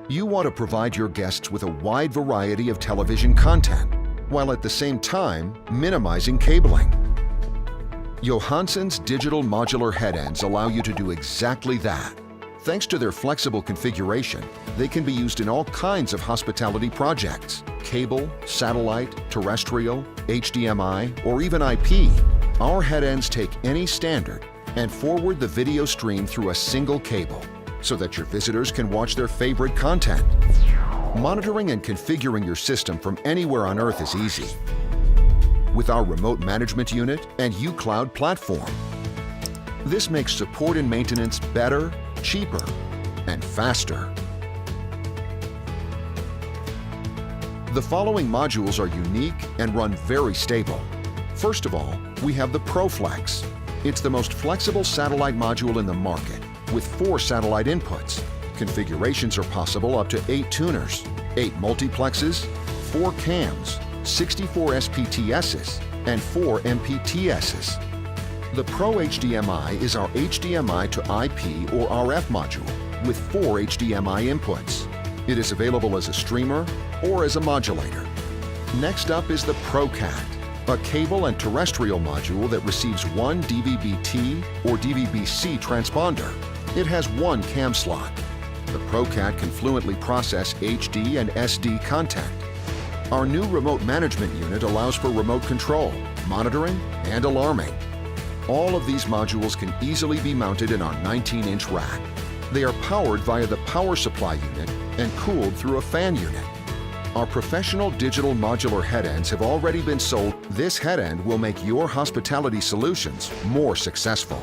You want to provide your guests with a wide variety of television content, while at the same time minimizing cabling. Johansson's digital modular headends allow you to do exactly that. Thanks to their flexible configuration, they can be used in all kinds of hospitality projects: cable, satellite, terrestrial, HDMI, or even IP. Our headends take any standard and forward the video stream through a single cable, so that your visitors can watch their favorite content. Monitoring and configuring your system from anywhere on Earth is easy with our remote management unit and uCloud platform. This makes support and maintenance better, cheaper, and faster. The following modules are unique and run very stable. First of all, we have the ProFlex. It's the most flexible satellite module in the market, with 4 satellite inputs. Configurations are possible up to 8 tuners, 8 multiplexes, 4 cams, 64 SPTSs, and 4 MPTSs. The Pro HDMI is our HDMI to IP or RF module with 4 HDMI inputs. It is available as a streamer or as a modulator. Next up is the ProCat, a cable and terrestrial module that receives 1 DVB-T or DVB-C transponder. It has 1 cam slot. The ProCat can fluently process HD and SD content. Our new remote management unit allows for remote control, monitoring, and alarming. All of these modules can easily be mounted in our 19-inch rack. They are powered via the power supply unit and cooled through a fan unit. Our professional digital modular headends have already been sold. This headend will make your hospitality solutions more successful.